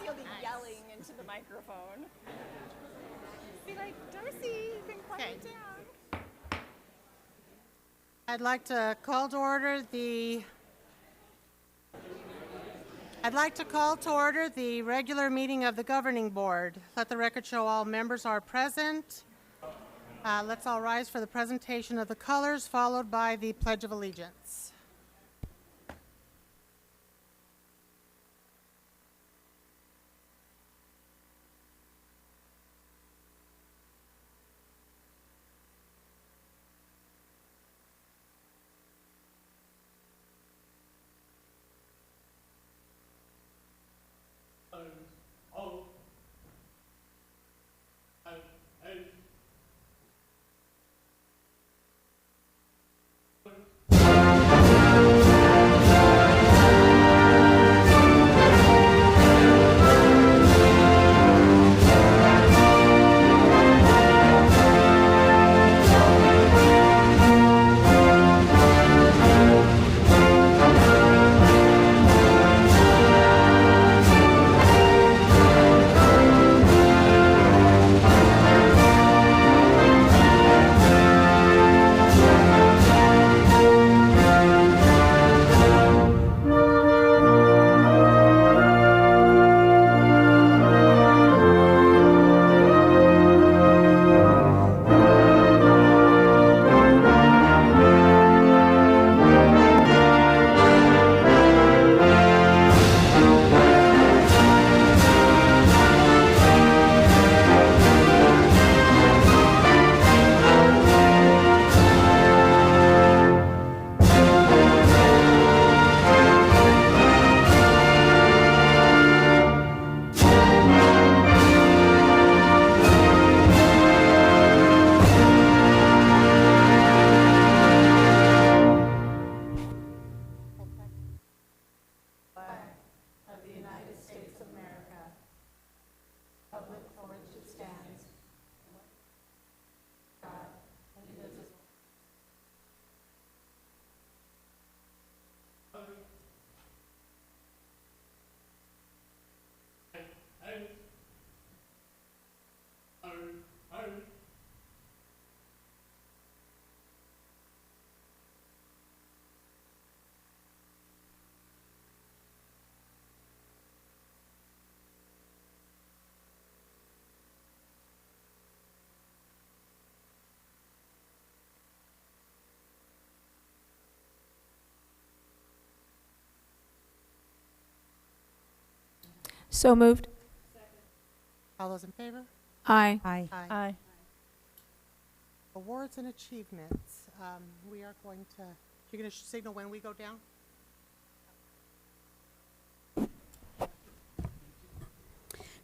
will be yelling into the microphone. Be like, Darcy, you can quiet down. I'd like to call to order the regular meeting of the Governing Board. Let the record show all members are present. Let's all rise for the presentation of the colors, followed by the Pledge of Allegiance. So moved. All those in favor? Aye. Aye. Aye. Awards and achievements. We are going to, you're going to signal when we go down?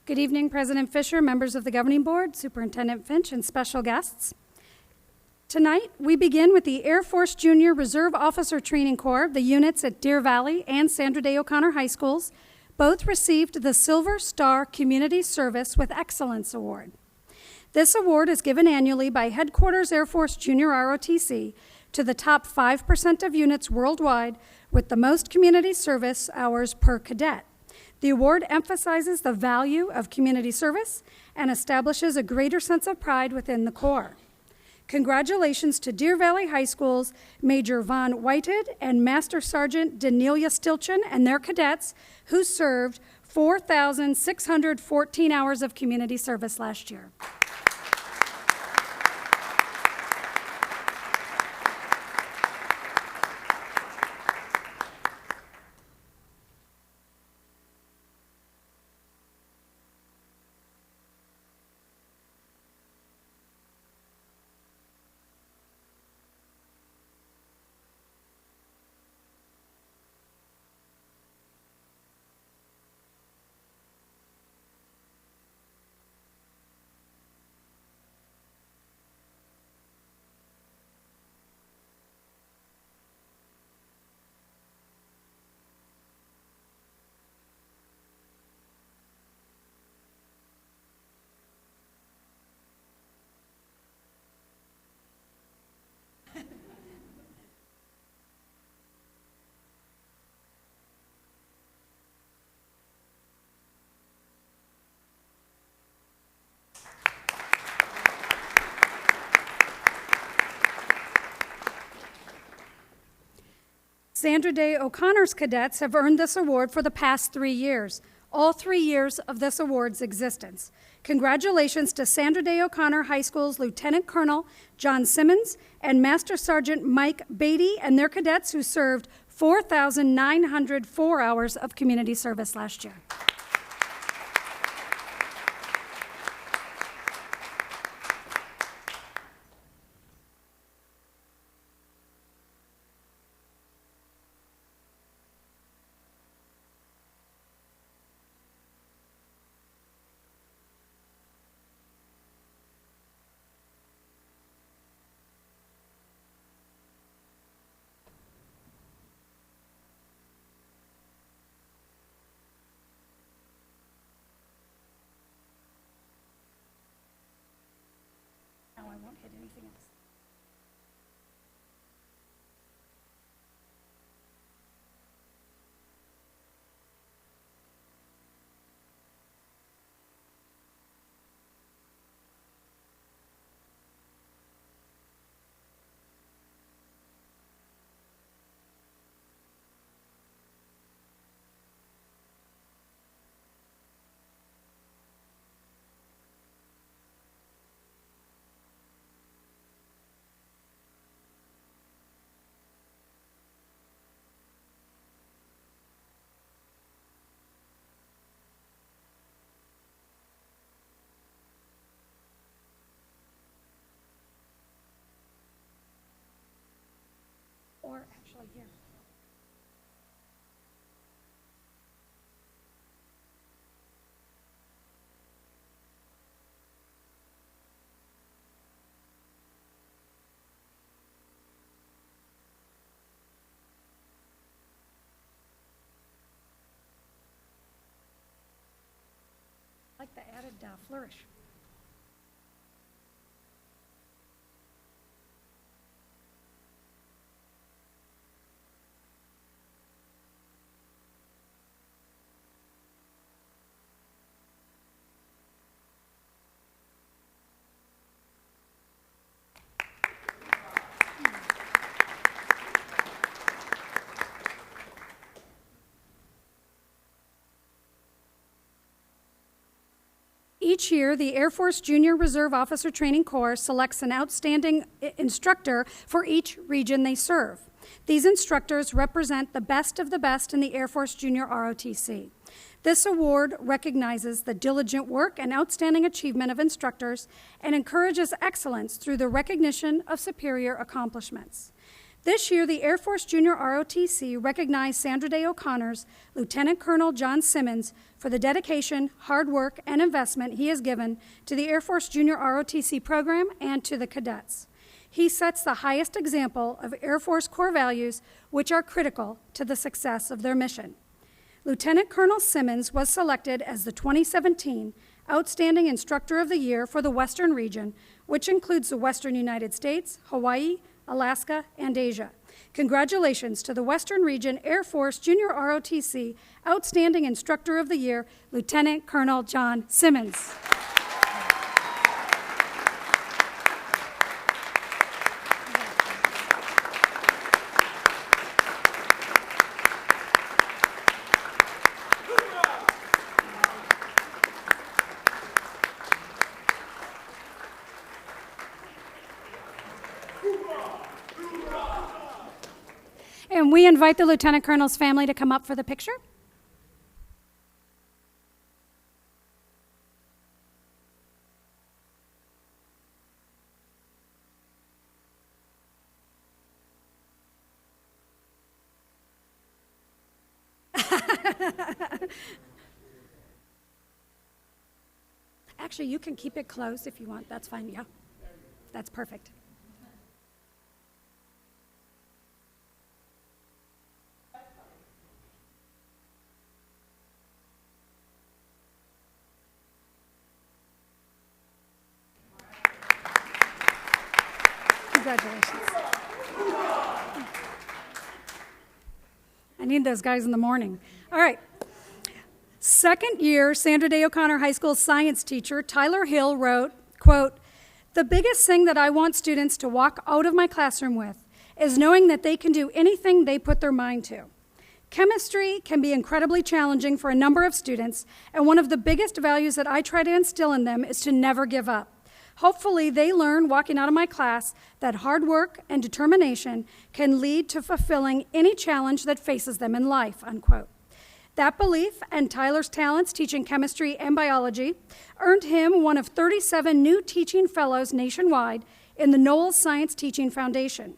Good evening, President Fisher, members of the Governing Board, Superintendent Finch, and special guests. Tonight, we begin with the Air Force Junior Reserve Officer Training Corps. The units at Deer Valley and Sandra Day O'Connor High Schools both received the Silver Star Community Service with Excellence Award. This award is given annually by Headquarters Air Force Junior ROTC to the top 5% of units worldwide with the most community service hours per cadet. The award emphasizes the value of community service and establishes a greater sense of pride within the Corps. Congratulations to Deer Valley High School's Major Von Whitehead and Master Sergeant Danelia Stilchin and their cadets who served 4,614 hours of community service last year. Sandra Day O'Connor's cadets have earned this award for the past 3 years, all 3 years of this award's existence. Congratulations to Sandra Day O'Connor High School's Lieutenant Colonel John Simmons and Master Sergeant Mike Beatty and their cadets who served 4,904 hours of community service last year. Now I won't hit anything else. Or actually here. I like the added flourish. Each year, the Air Force Junior Reserve Officer Training Corps selects an outstanding instructor for each region they serve. These instructors represent the best of the best in the Air Force Junior ROTC. This award recognizes the diligent work and outstanding achievement of instructors and encourages excellence through the recognition of superior accomplishments. This year, the Air Force Junior ROTC recognized Sandra Day O'Connor's Lieutenant Colonel John Simmons for the dedication, hard work, and investment he has given to the Air Force Junior ROTC program and to the cadets. He sets the highest example of Air Force core values, which are critical to the success of their mission. Lieutenant Colonel Simmons was selected as the 2017 Outstanding Instructor of the Year for the Western region, which includes the Western United States, Hawaii, Alaska, and Asia. Congratulations to the Western Region Air Force Junior ROTC Outstanding Instructor of the Year, Lieutenant Colonel John Simmons. And we invite the Lieutenant Colonel's family to come up for the picture. Actually, you can keep it close if you want. That's fine, yeah. That's perfect. Congratulations. I need those guys in the morning. All right. Second year, Sandra Day O'Connor High School science teacher Tyler Hill wrote, quote, "The biggest thing that I want students to walk out of my classroom with is knowing that they can do anything they put their mind to. Chemistry can be incredibly challenging for a number of students, and one of the biggest values that I try to instill in them is to never give up. Hopefully, they learn walking out of my class that hard work and determination can lead to fulfilling any challenge that faces them in life, unquote. That belief and Tyler's talents teaching chemistry and biology earned him one of 37 new teaching fellows nationwide in the Knowles Science Teaching Foundation.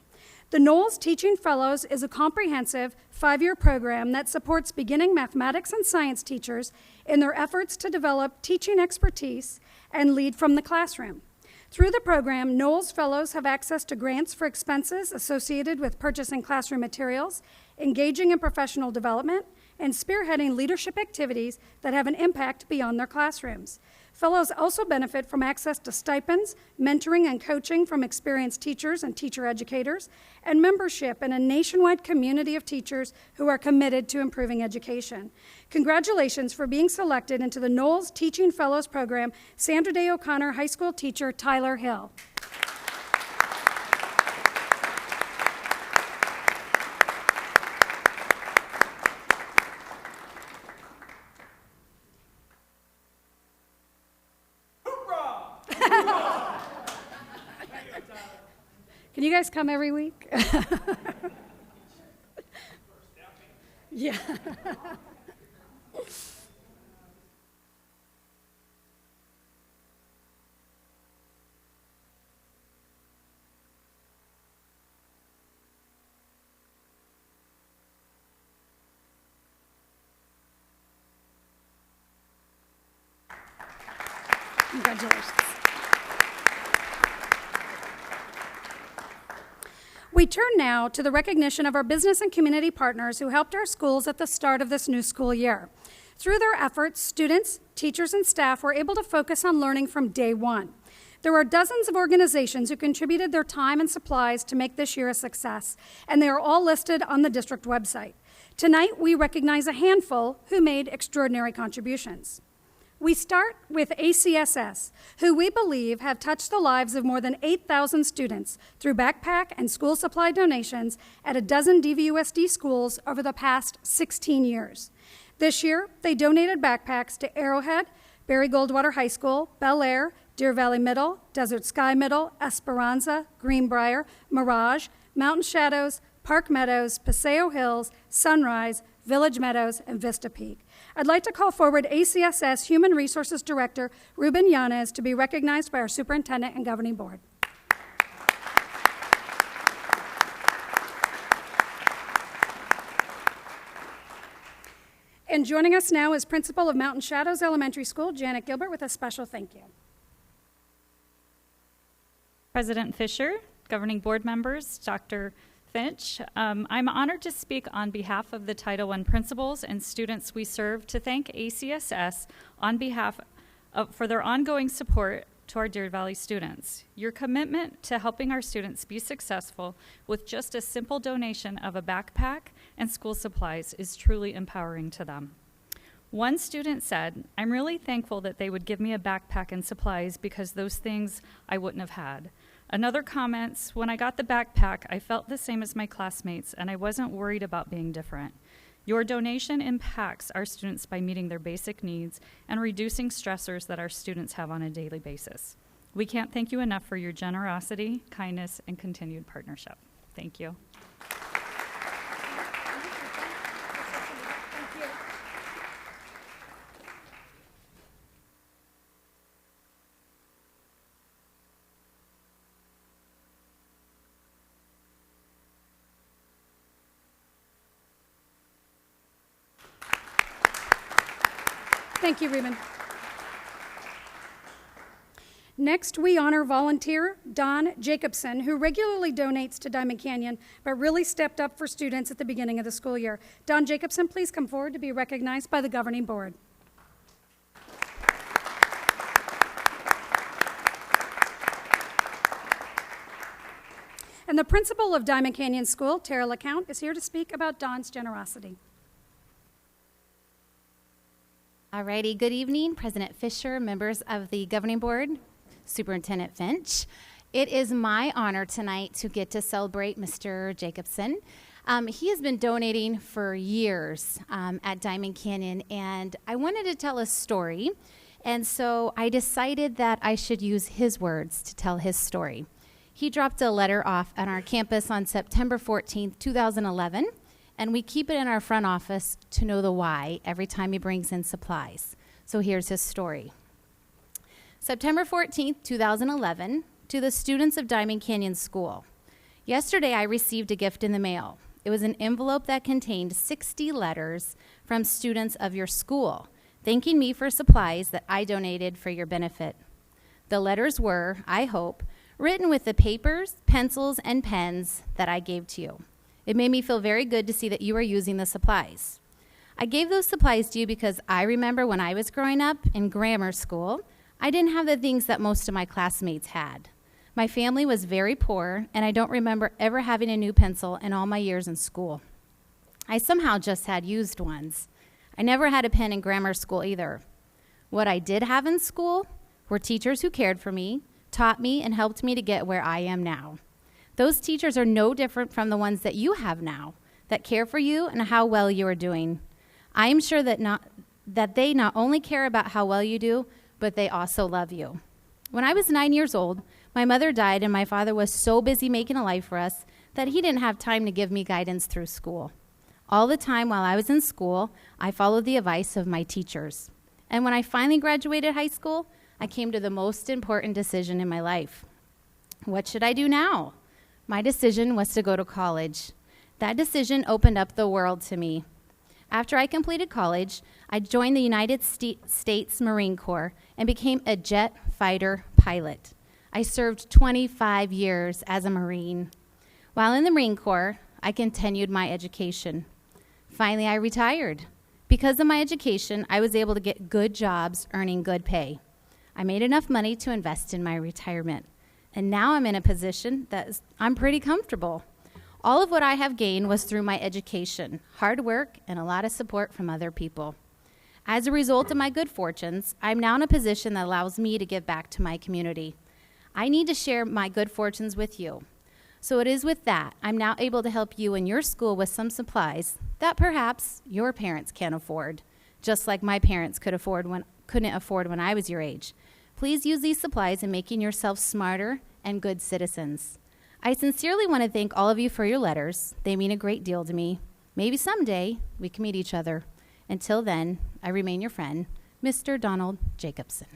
The Knowles Teaching Fellows is a comprehensive 5-year program that supports beginning mathematics and science teachers in their efforts to develop teaching expertise and lead from the classroom. Through the program, Knowles Fellows have access to grants for expenses associated with purchasing classroom materials, engaging in professional development, and spearheading leadership activities that have an impact beyond their classrooms. Fellows also benefit from access to stipends, mentoring and coaching from experienced teachers and teacher educators, and membership in a nationwide community of teachers who are committed to improving education. Congratulations for being selected into the Knowles Teaching Fellows Program, Sandra Day O'Connor High School teacher Tyler Hill. Can you guys come every week? Yeah. Congratulations. We turn now to the recognition of our business and community partners who helped our schools at the start of this new school year. Through their efforts, students, teachers, and staff were able to focus on learning from day one. There are dozens of organizations who contributed their time and supplies to make this year a success, and they are all listed on the district website. Tonight, we recognize a handful who made extraordinary contributions. We start with ACSS, who we believe have touched the lives of more than 8,000 students through backpack and school supply donations at a dozen DVUSD schools over the past 16 years. This year, they donated backpacks to Arrowhead, Barry Goldwater High School, Bel Air, Deer Valley Middle, Desert Sky Middle, Esperanza, Greenbrier, Mirage, Mountain Shadows, Park Meadows, Paseo Hills, Sunrise, Village Meadows, and Vista Peak. I'd like to call forward ACSS Human Resources Director Ruben Yanez to be recognized by our Superintendent and Governing Board. And joining us now is Principal of Mountain Shadows Elementary School, Janet Gilbert, with a special thank you. President Fisher, Governing Board members, Dr. Finch, I'm honored to speak on behalf of the Title I principals and students we serve to thank ACSS on behalf of, for their ongoing support to our Deer Valley students. Your commitment to helping our students be successful with just a simple donation of a backpack and school supplies is truly empowering to them. One student said, "I'm really thankful that they would give me a backpack and supplies because those things I wouldn't have had." Another comments, "When I got the backpack, I felt the same as my classmates and I wasn't worried about being different." Your donation impacts our students by meeting their basic needs and reducing stressors that our students have on a daily basis. We can't thank you enough for your generosity, kindness, and continued partnership. Thank you. Thank you, Ruben. Next, we honor volunteer Don Jacobson, who regularly donates to Diamond Canyon, but really stepped up for students at the beginning of the school year. Don Jacobson, please come forward to be recognized by the Governing Board. And the principal of Diamond Canyon School, Tara LeCount, is here to speak about Don's generosity. Alrighty, good evening, President Fisher, members of the Governing Board, Superintendent Finch. It is my honor tonight to get to celebrate Mr. Jacobson. He has been donating for years at Diamond Canyon, and I wanted to tell a story, and so I decided that I should use his words to tell his story. He dropped a letter off at our campus on September 14th, 2011, and we keep it in our front office to know the why every time he brings in supplies. So here's his story. September 14th, 2011, to the students of Diamond Canyon School. Yesterday, I received a gift in the mail. It was an envelope that contained 60 letters from students of your school, thanking me for supplies that I donated for your benefit. The letters were, I hope, written with the papers, pencils, and pens that I gave to you. It made me feel very good to see that you are using the supplies. I gave those supplies to you because I remember when I was growing up in grammar school, I didn't have the things that most of my classmates had. My family was very poor, and I don't remember ever having a new pencil in all my years in school. I somehow just had used ones. I never had a pen in grammar school either. What I did have in school were teachers who cared for me, taught me, and helped me to get where I am now. Those teachers are no different from the ones that you have now, that care for you and how well you are doing. I am sure that they not only care about how well you do, but they also love you. When I was 9 years old, my mother died, and my father was so busy making a life for us that he didn't have time to give me guidance through school. All the time while I was in school, I followed the advice of my teachers. And when I finally graduated high school, I came to the most important decision in my life. What should I do now? My decision was to go to college. That decision opened up the world to me. After I completed college, I joined the United States Marine Corps and became a jet fighter pilot. I served 25 years as a Marine. While in the Marine Corps, I continued my education. Finally, I retired. Because of my education, I was able to get good jobs earning good pay. I made enough money to invest in my retirement. And now I'm in a position that I'm pretty comfortable. All of what I have gained was through my education, hard work, and a lot of support from other people. As a result of my good fortunes, I'm now in a position that allows me to give back to my community. I need to share my good fortunes with you. So it is with that, I'm now able to help you in your school with some supplies that perhaps your parents can't afford, just like my parents couldn't afford when I was your age. Please use these supplies in making yourself smarter and good citizens. I sincerely want to thank all of you for your letters. They mean a great deal to me. Maybe someday we can meet each other. Until then, I remain your friend, Mr. Donald Jacobson.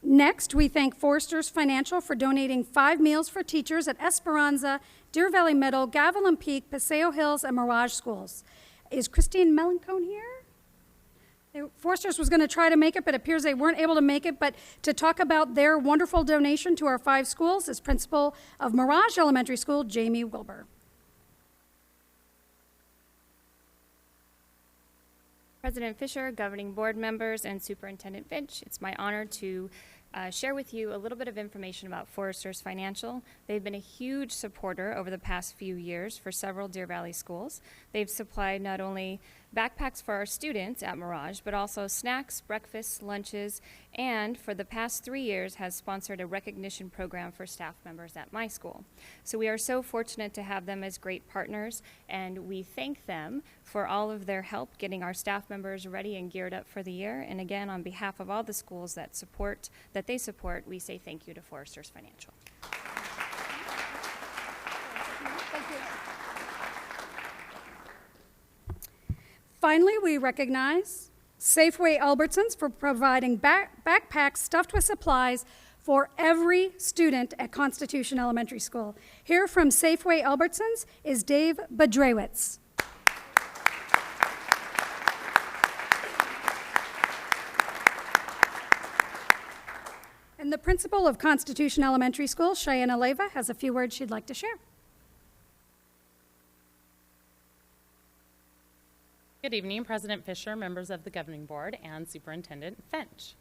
Next, we thank Foresters Financial for donating 5 meals for teachers at Esperanza, Deer Valley Middle, Gavilan Peak, Paseo Hills, and Mirage Schools. Is Christine Melancone here? Foresters was going to try to make it, but it appears they weren't able to make it. But to talk about their wonderful donation to our 5 schools is Principal of Mirage Elementary School, Jamie Wilbur. President Fisher, governing board members, and Superintendent Finch, it's my honor to share with you a little bit of information about Foresters Financial. They've been a huge supporter over the past few years for several Deer Valley schools. They've supplied not only backpacks for our students at Mirage, but also snacks, breakfasts, lunches, and for the past 3 years has sponsored a recognition program for staff members at my school. So we are so fortunate to have them as great partners, and we thank them for all of their help getting our staff members ready and geared up for the year. And again, on behalf of all the schools that they support, we say thank you to Foresters Financial. Finally, we recognize Safeway Albertsons for providing backpacks stuffed with supplies for every student at Constitution Elementary School. Here from Safeway Albertsons is Dave Badrewitz. And the principal of Constitution Elementary School, Cheyenne Leva, has a few words she'd like to share. Good evening, President Fisher, members of the Governing Board, and Superintendent Finch.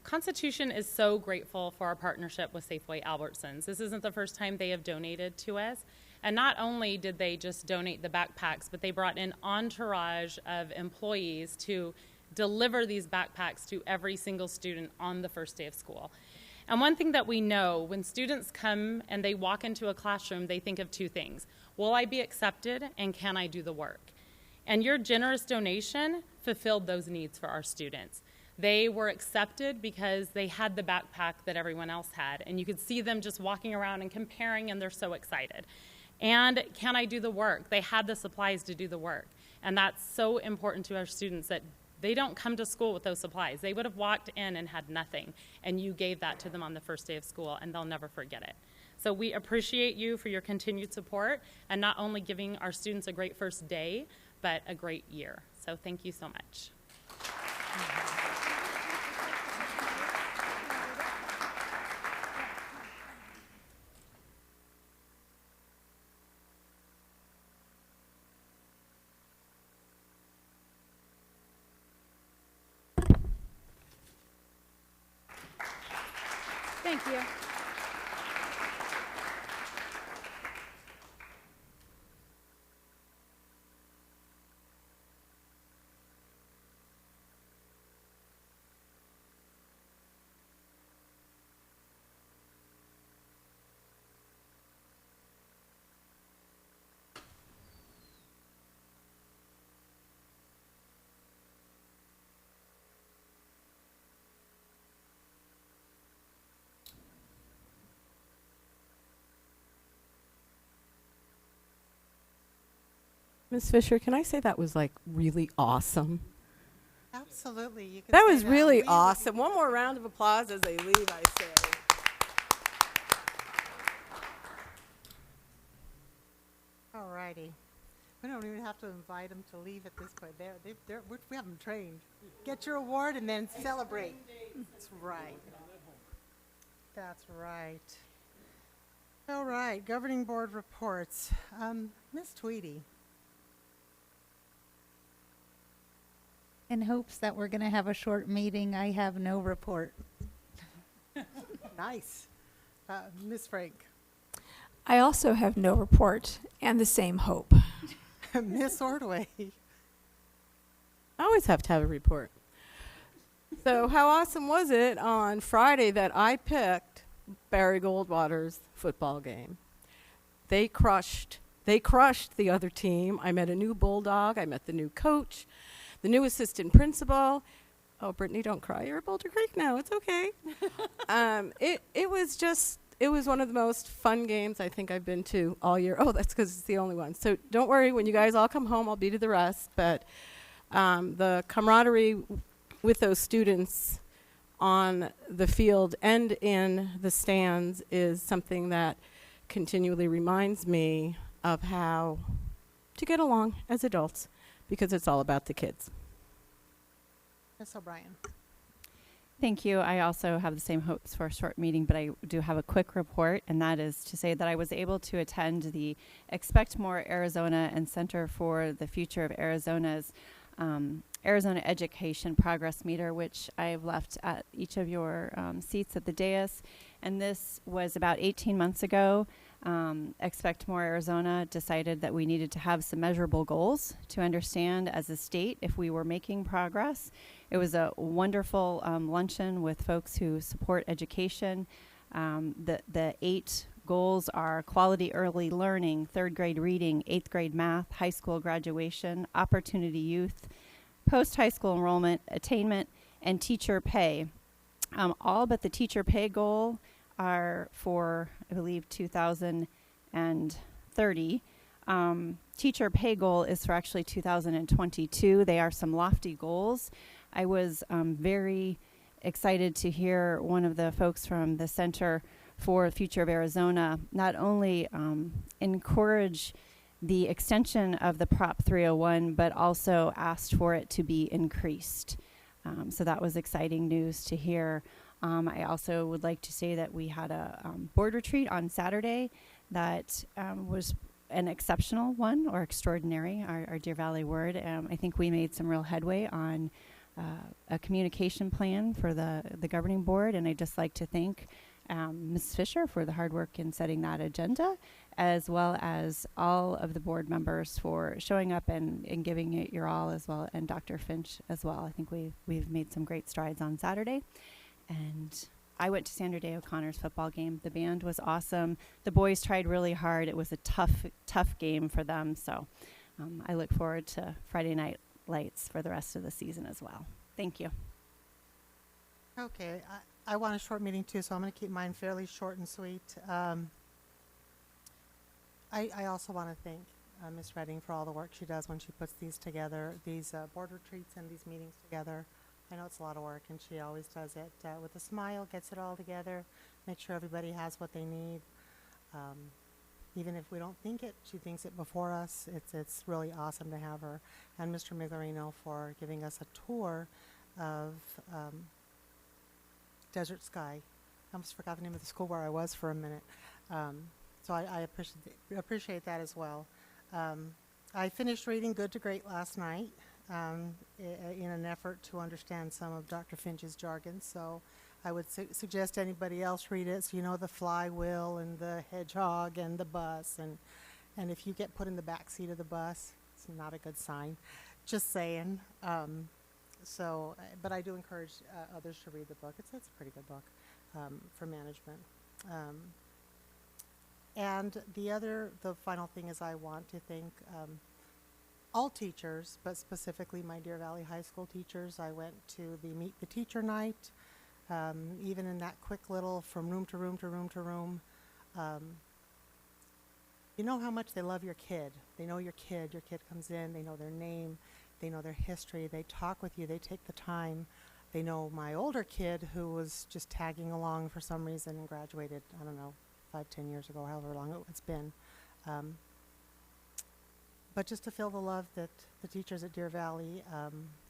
Constitution is so grateful for our partnership with Safeway Albertsons. This isn't the first time they have donated to us. And not only did they just donate the backpacks, but they brought in entourage of employees to deliver these backpacks to every single student on the first day of school. And one thing that we know, when students come and they walk into a classroom, they think of two things. Will I be accepted, and can I do the work? And your generous donation fulfilled those needs for our students. They were accepted because they had the backpack that everyone else had, and you could see them just walking around and comparing, and they're so excited. And can I do the work? They had the supplies to do the work. And that's so important to our students, that they don't come to school with those supplies. They would have walked in and had nothing, and you gave that to them on the first day of school, and they'll never forget it. So we appreciate you for your continued support, and not only giving our students a great first day, but a great year. So thank you so much. Thank you. Ms. Fisher, can I say that was like really awesome? Absolutely. You can That say was really We- awesome. One more round of applause as they leave, I say. All righty. We don't even have to invite them to leave at this point. We have them trained. Get your award and then celebrate. That's right. That's right. All right, Governing Board reports. Ms. Tweedy. In hopes that we're going to have a short meeting, I have no report. Nice. Ms. Frank. I also have no report and the same hope. Ms. Ordway. I always have to have a report. So how awesome was it on Friday that I picked Barry Goldwater's football game? They crushed the other team. I met a new Bulldog. I met the new coach, the new assistant principal. Oh, Brittany, don't cry. You're at Boulder Creek now. It's okay. It was one of the most fun games I think I've been to all year. Oh, that's because it's the only one. So don't worry. When you guys all come home, I'll be to the rest. But the camaraderie with those students on the field and in the stands is something that continually reminds me of how to get along as adults, because it's all about the kids. Ms. O'Brien. Thank you. I also have the same hopes for a short meeting, but I do have a quick report, and that is to say that I was able to attend the Expect More Arizona and Center for the Future of Arizona's Arizona Education Progress Meter, which I've left at each of your seats at the dais. And this was about 18 months ago. Expect More Arizona decided that we needed to have some measurable goals to understand as a state if we were making progress. It was a wonderful luncheon with folks who support education. The 8 goals are quality early learning, 3rd grade reading, 8th grade math, high school graduation, opportunity youth, post-high school enrollment, attainment, and teacher pay. All but the teacher pay goal are for, I believe, 2030. teacher pay goal is for actually 2022. They are some lofty goals. I was very excited to hear one of the folks from the Center for the Future of Arizona not only encourage the extension of the Prop 301, but also asked for it to be increased. So that was exciting news to hear. I also would like to say that we had a board retreat on Saturday that was an exceptional one, or extraordinary, our Deer Valley word. I think we made some real headway on a communication plan for the governing board, and I'd just like to thank Ms. Fisher for the hard work in setting that agenda, as well as all of the board members for showing up and giving it your all as well, and Dr. Finch as well. I think we've made some great strides on Saturday. And I went to Sandra Day O'Connor's football game. The band was awesome. The boys tried really hard. It was a tough game for them. So I look forward to Friday Night Lights for the rest of the season as well. Thank you. Okay, I want a short meeting too, so I'm going to keep mine fairly short and sweet. I also want to thank Ms. Redding for all the work she does when she puts these together, these board retreats and these meetings together. I know it's a lot of work, and she always does it with a smile, gets it all together, makes sure everybody has what they need. Even if we don't think it, she thinks it before us. It's really awesome to have her. And Mr. Miglerino for giving us a tour of Desert Sky. I almost forgot the name of the school where I was for a minute. So I appreciate that as well. I finished reading Good to Great last night in an effort to understand some of Dr. Finch's jargon. So I would suggest anybody else read it, so you know the flywheel and the hedgehog and the bus. And if you get put in the back seat of the bus, it's not a good sign. Just saying. But I do encourage others to read the book. It's a pretty good book for management. And the final thing is I want to thank all teachers, but specifically my Deer Valley High School teachers. I went to the Meet the Teacher night, even in that quick little from room to room to room to room. You know how much they love your kid. They know your kid. Your kid comes in, they know their name, they know their history, they talk with you, they take the time. They know my older kid who was just tagging along for some reason and graduated, I don't know, 5-10 years ago, however long it's been. But just to feel the love that the teachers at Deer Valley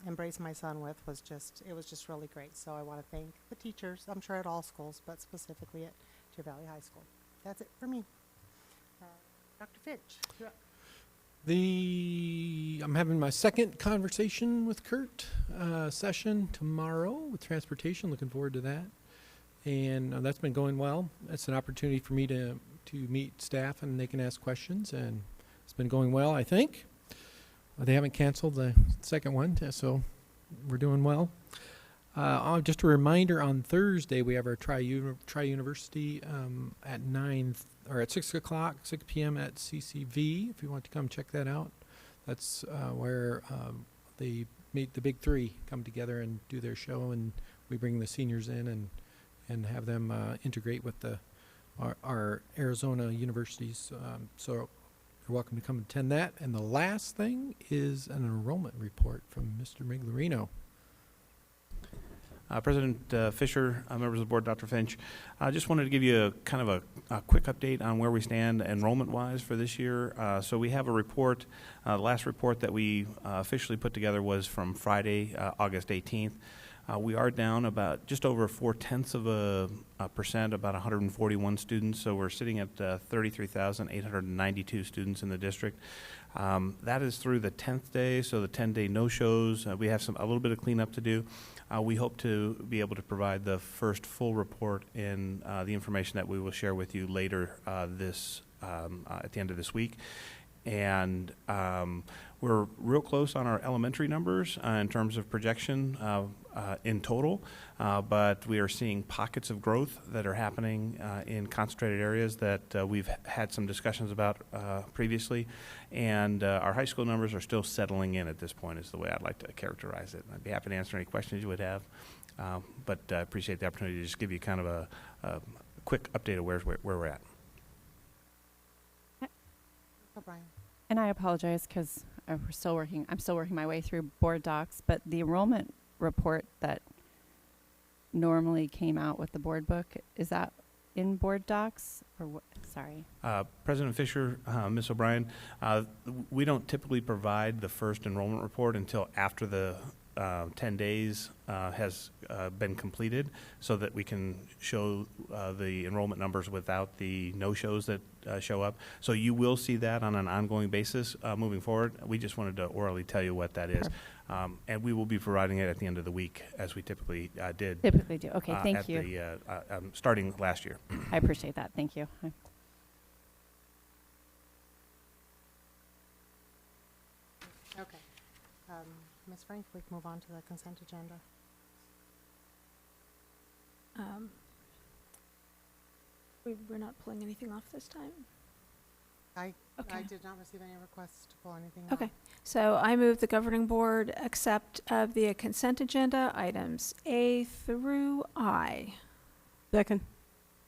embraced my son with was just really great. So I want to thank the teachers, I'm sure at all schools, but specifically at Deer Valley High School. That's it for me. Dr. Finch, you're up. I'm having my second conversation with Kurt session tomorrow with transportation. Looking forward to that. And that's been going well. It's an opportunity for me to meet staff and they can ask questions, and it's been going well, I think. They haven't canceled the second one, so we're doing well. Just a reminder, on Thursday we have our Tri-University at 6 o'clock, 6 p.m. at CCV. If you want to come check that out, that's where the big three come together and do their show, and we bring the seniors in and have them integrate with our Arizona universities. So you're welcome to come attend that. And the last thing is an enrollment report from Mr. Miglerino. President Fisher, members of the board, Dr. Finch, I just wanted to give you a quick update on where we stand enrollment-wise for this year. So we have a report. The last report that we officially put together was from Friday, August 18th. We are down about just over 0.4%, about 141 students. So we're sitting at 33,892 students in the district. That is through the 10th day, so the 10-day no-shows. We have a little bit of cleanup to do. We hope to be able to provide the first full report in the information that we will share with you later at the end of this week. And we're real close on our elementary numbers in terms of projection in total, but we are seeing pockets of growth that are happening in concentrated areas that we've had some discussions about previously, and our high school numbers are still settling in at this point is the way I'd like to characterize it. I'd be happy to answer any questions you would have, but I appreciate the opportunity to just give you kind of a quick update of where we're at. O'Brien. And I apologize because I'm still working my way through board docs, but the enrollment report that normally came out with the board book, is that in board docs or what? Sorry. President Fisher, Ms. O'Brien, we don't typically provide the first enrollment report until after the 10 days has been completed, so that we can show the enrollment numbers without the no-shows that show up. So you will see that on an ongoing basis moving forward. We just wanted to orally tell you what that is. And we will be providing it at the end of the week, as we typically did. Typically do. Okay, thank you. Starting last year. I appreciate that. Thank you. Okay. Ms. Frank, we can move on to the consent agenda. We're not pulling anything off this time. I did not receive any requests to pull anything off. Okay, so I move the governing board accept of the consent agenda items A through I. Second.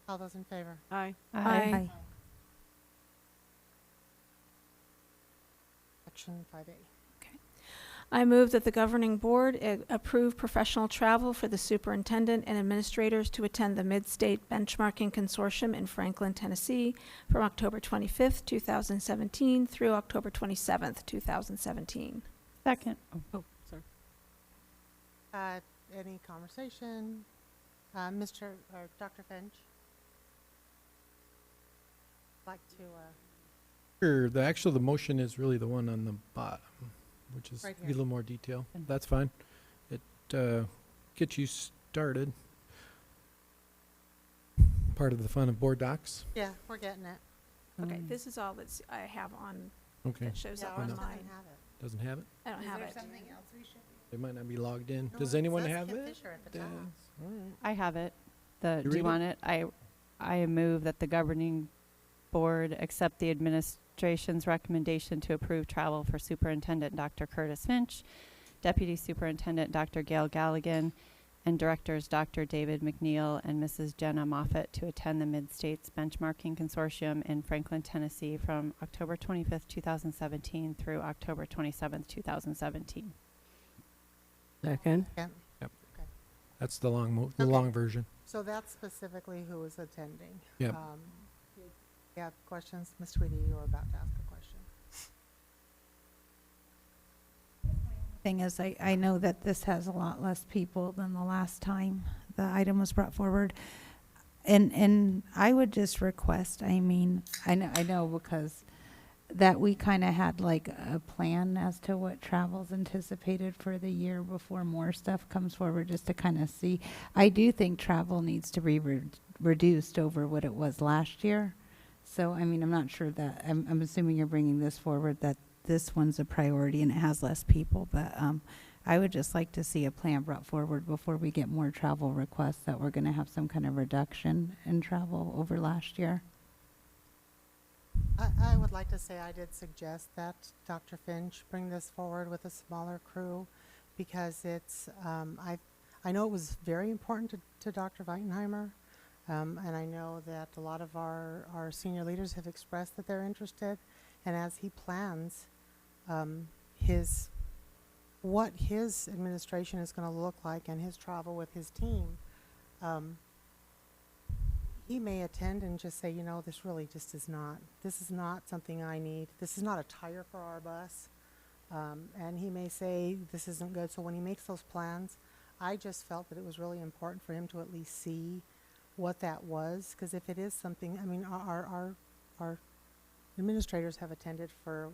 All those in favor? Aye. Aye. Section 5A. I move that the governing board approve professional travel for the superintendent and administrators to attend the Mid-State Benchmarking Consortium in Franklin, Tennessee from October 25th, 2017 through October 27th, 2017. Second. Oh, sorry. Any conversation? Dr. Finch? Like to... Sure. The motion is really the one on the bottom, which is Right a here. little more detail. That's fine. It gets you started. Part of the fun of board docs. Yeah, we're getting it. Okay, this is all that I have on Okay. that shows up ours on doesn't mine. have it. Doesn't have it? I don't have it. something else we should be? They might not be logged in. No, Does it anyone says have Kim it? Fisher at the top. All right. I have it. You Do read you want it? I move that the governing board accept the administration's recommendation to approve travel for Superintendent Dr. Curtis Finch, Deputy Superintendent Dr. Gail Galligan, and Directors Dr. David McNeil and Mrs. Jenna Moffett to attend the Mid-States Benchmarking Consortium in Franklin, Tennessee from October 25th, 2017 through October 27th, 2017. Second. Yeah. Yep. Okay. That's the long Okay. long version. So that's specifically who is attending. Yep. You have questions? Ms. Tweedy, you were about to ask a question. Thing is, I know that this has a lot less people than the last time the item was brought forward. And I would just request, I know because that we kind of had like a plan as to what travel's anticipated for the year before more stuff comes forward, just to kind of see. I do think travel needs to be reduced over what it was last year. So, I'm not sure that, I'm assuming you're bringing this forward, that this one's a priority and it has less people, but I would just like to see a plan brought forward before we get more travel requests that we're going to have some kind of reduction in travel over last year. I would like to say I did suggest that Dr. Finch bring this forward with a smaller crew, because it's, I know it was very important to Dr. Weitenheimer, and I know that a lot of our senior leaders have expressed that they're interested, and as he plans what his administration is going to look like and his travel with his team, he may attend and just say, this really just is not something I need. This is not a tire for our bus. And he may say, this isn't good. So when he makes those plans, I just felt that it was really important for him to at least see what that was. Because if it is something, our administrators have attended for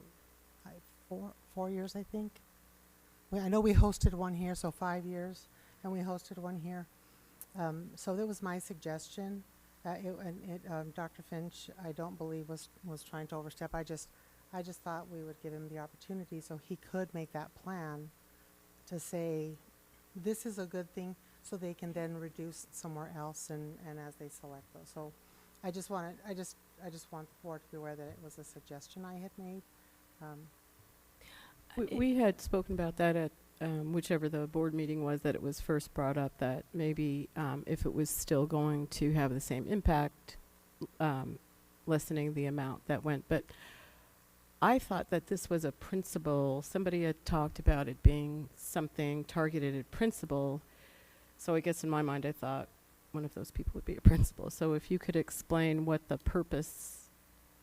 4 years, I think. I know we hosted one here, so 5 years, and we hosted one here. So that was my suggestion. Dr. Finch, I don't believe was trying to overstep. I just thought we would give him the opportunity so he could make that plan to say, this is a good thing, so they can then reduce somewhere else and as they select those. So I just want the board to be aware that it was a suggestion I had made. We had spoken about that at whichever the board meeting was that it was first brought up, that maybe if it was still going to have the same impact, lessening the amount that went. But I thought that this was a principal. Somebody had talked about it being something targeted at principal. So I guess in my mind I thought one of those people would be a principal. So if you could explain what the purpose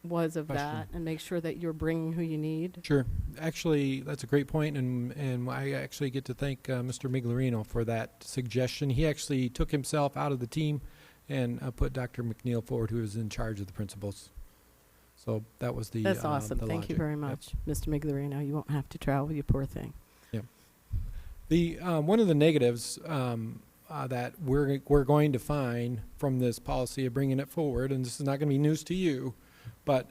was of that and make sure that you're bringing who you need. Sure. Actually, that's a great point, and I actually get to thank Mr. Miglerino for that suggestion. He actually took himself out of the team and put Dr. McNeil forward, who was in charge of the principals. So that was the That's awesome. the Thank you logic. very much, Mr. Miglerino. You won't have to travel, you poor thing. Yep. The one of the negatives that we're going to find from this policy of bringing it forward, and this is not going to be news to you, but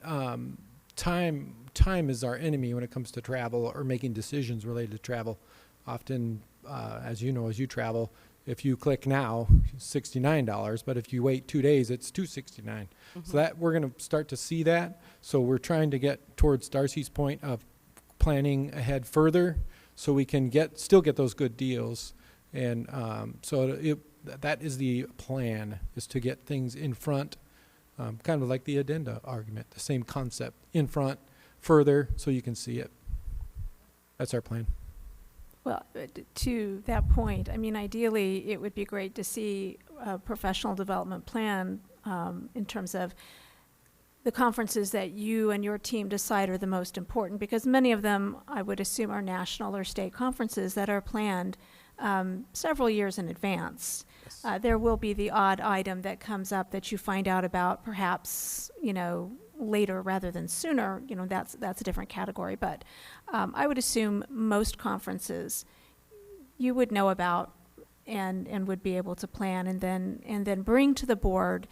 time is our enemy when it comes to travel or making decisions related to travel. Often, as you know, as you travel, if you click now, $69, but if you wait 2 days, it's $269. So that we're going to start to see that. So we're trying to get towards Darcy's point of planning ahead further, so we can still get those good deals. And that is the plan, is to get things in front, kind of like the addenda argument, the same concept, in front, further, so you can see it. That's our plan. Well, to that point, I mean, ideally, it would be great to see a professional development plan in terms of the conferences that you and your team decide are the most important, because many of them, I would assume, are national or state conferences that are planned several years in advance. Yes. There will be the odd item that comes up that you find out about perhaps, later rather than sooner. That's a different category. But I would assume most conferences you would know about and would be able to plan and then bring to the board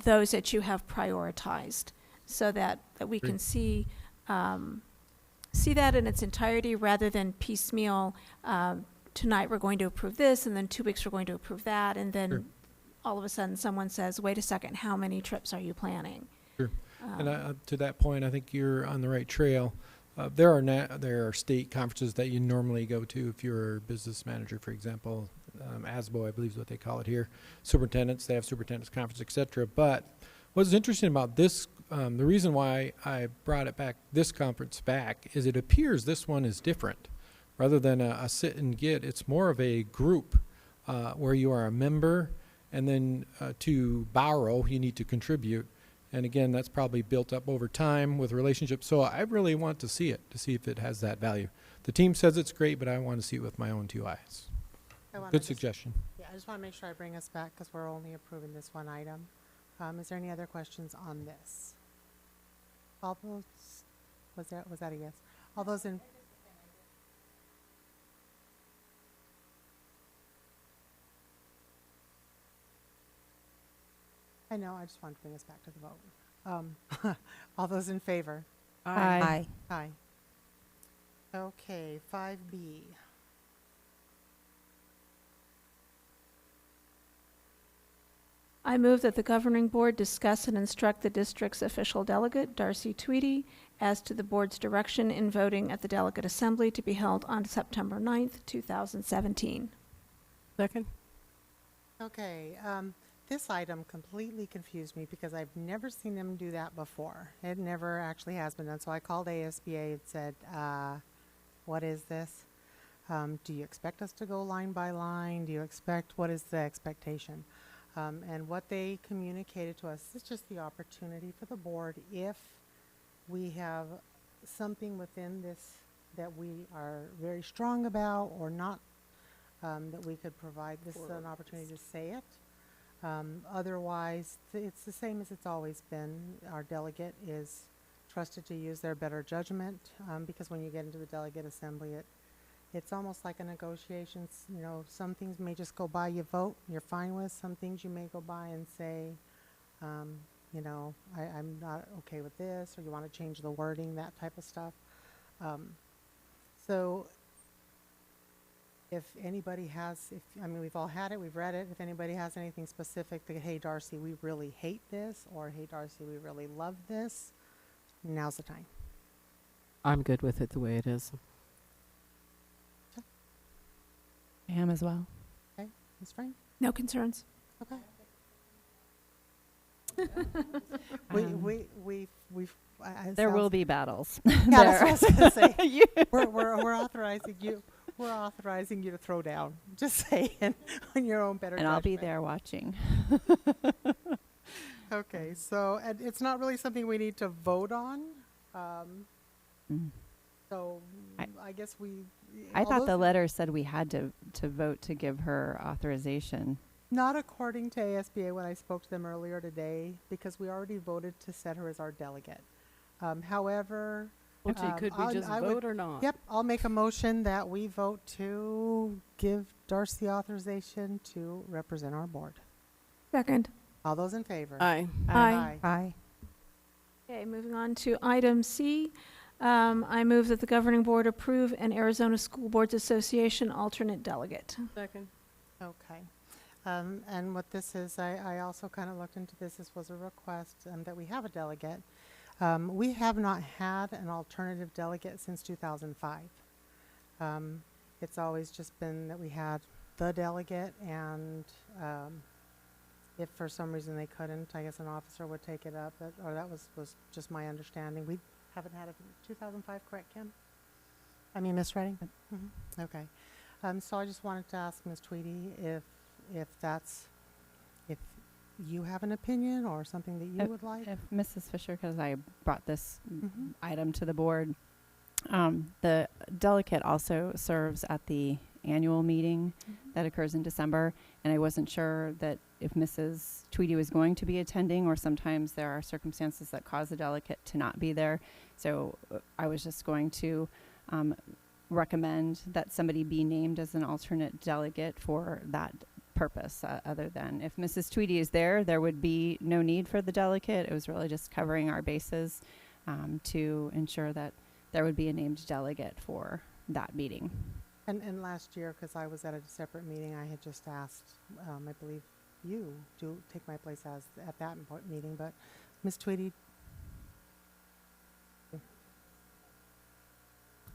those that you have prioritized, so that we can see that in its entirety rather than piecemeal. Tonight we're going to approve this, and then 2 weeks we're going to approve that, and then all of a sudden someone says, wait a second, how many trips are you planning? Sure. And to that point, I think you're on the right trail. There are state conferences that you normally go to if you're a business manager, for example. ASBO, I believe is what they call it here. Superintendents, they have superintendents conference, etc. But what's interesting about this, the reason why I brought this conference back, is it appears this one is different. Rather than a sit and get, it's more of a group where you are a member, and then to borrow, you need to contribute. And again, that's probably built up over time with relationships. So I really want to see it, to see if it has that value. The team says it's great, but I want to see it with my own 2 eyes. Good suggestion. Yeah, I just want to make sure I bring us back, because we're only approving this one item. Is there any other questions on this? All those, was that a yes? All those in... I know, I just wanted to bring us back to the vote. All those in favor? Aye. Aye. Okay, 5B. I move that the governing board discuss and instruct the district's official delegate, Darcy Tweedy, as to the board's direction in voting at the delegate assembly to be held on September 9th, 2017. Second? Okay, this item completely confused me, because I've never seen them do that before. It never actually has been done. So I called ASBA and said, what is this? Do you expect us to go line by line? What is the expectation? And what they communicated to us is just the opportunity for the board, if we have something within this that we are very strong about or not, that we could provide. This is an opportunity to say it. Otherwise, it's the same as it's always been. Our delegate is trusted to use their better judgment, because when you get into the delegate assembly, it's almost like a negotiation. Some things may just go by, you vote, you're fine with. Some things you may go by and say, I'm not okay with this, or you want to change the wording, that type of stuff. So if anybody has, we've all had it, we've read it. If anybody has anything specific to, hey, Darcy, we really hate this, or hey, Darcy, we really love this, now's the time. I'm good with it the way it is. I am as well. Okay, Ms. Frank? No concerns. Okay. We've. There will be battles. Yeah, that's what I was gonna say. You- We're authorizing you. We're authorizing you to throw down. Just saying, on your own better. And I'll be judgment. there watching. Okay, so and it's not really something we need to vote on. So I guess we. I all thought the those- letter said we had to vote to give her authorization. Not according to ASBA when I spoke to them earlier today, because we already voted to set her as our delegate. However. Okay, could we just I vote would- or not? Yep, I'll make a motion that we vote to give Darcy authorization to represent our board. Second. All those in favor? Aye. Aye. Aye. Okay, moving on to item C. I move that the governing board approve an Arizona School Boards Association alternate delegate. Second. Okay. And what this is, I also kind of looked into this. This was a request that we have a delegate. We have not had an alternative delegate since 2005. It's always just been that we had the delegate, and if for some reason they couldn't, I guess an officer would take it up, or that was just my understanding. We haven't had it in 2005, correct, Kim? I mean, Ms. Redding? Okay. So I just wanted to ask Ms. Tweedy if you have an opinion or something that you would like. If Mrs. Fisher, because I brought this Mhm. item to the board, the delegate also serves at the annual meeting that occurs in December, and I wasn't sure that if Mrs. Tweedy was going to be attending, or sometimes there are circumstances that cause the delegate to not be there. So I was just going to recommend that somebody be named as an alternate delegate for that purpose, other than if Mrs. Tweedy is there, there would be no need for the delegate. It was really just covering our bases to ensure that there would be a named delegate for that meeting. And last year, because I was at a separate meeting, I had just asked, I believe you to take my place at that meeting, but Ms. Tweedy.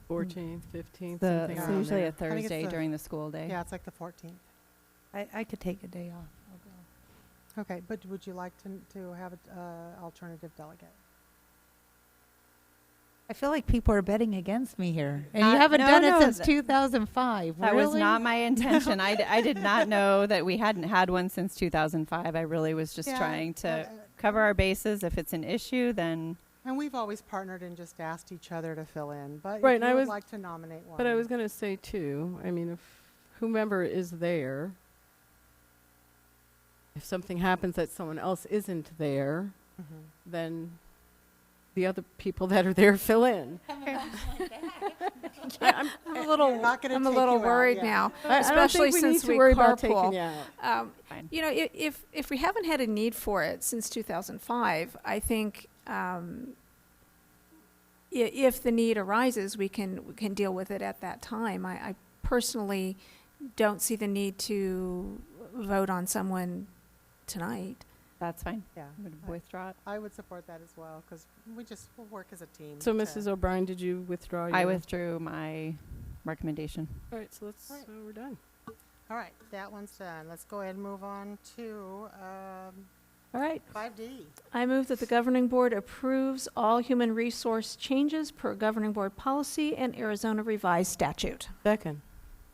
14th, 15th, The, something it's around usually there. a Thursday during the school day. Yeah, it's like the 14th. I could take a day off. I'll go. Okay, but would you like to have an alternative delegate? I feel like people are betting against me here, and you Not- haven't no, done no, it since th- 2005. That was Really? not my intention. I did not know that we hadn't had one since 2005. I really was just Yeah, trying to cover our bases. If it's an issue, then And we've always partnered and just asked each other to fill in, but Right, if and I you would was- like to nominate one. But I was going to say, too, I mean, if whomever is there, if something happens that someone else isn't there, then the other people that are there fill in. I'm a little, Not gonna I'm a take little you out, worried yeah. now, I don't especially think we need since to we worry about taking carpool. you out. fine. You know, if we haven't had a need for it since 2005, I think if the need arises, we can deal with it at that time. I personally don't see the need to vote on someone tonight. That's fine. Yeah, I would withdraw it. I would support that as well, because we'll work as a team. So, to- Mrs. O'Brien, did you withdraw your? I withdrew my recommendation. All right, so let's, we're done. All right, that one's done. Let's go ahead and move on to All right. 5D. I move that the governing board approves all human resource changes per governing board policy and Arizona revised statute. Second.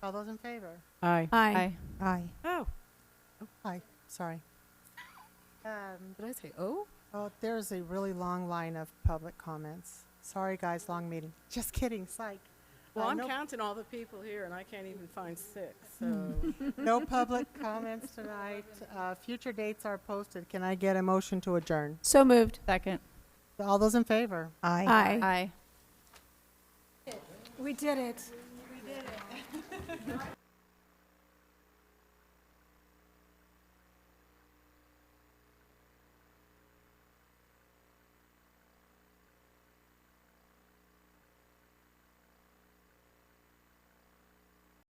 All those in favor? Aye. Aye. Aye. Oh. Aye, sorry. Did I say oh? Oh, there's a really long line of public comments. Sorry, guys, long meeting. Just kidding, psych. Well, I'm no- counting all the people here, and I can't even find 6, so. No public comments tonight. Future dates are posted. Can I get a motion to adjourn? So moved. Second. All those in favor? Aye. Aye. Aye. We did it.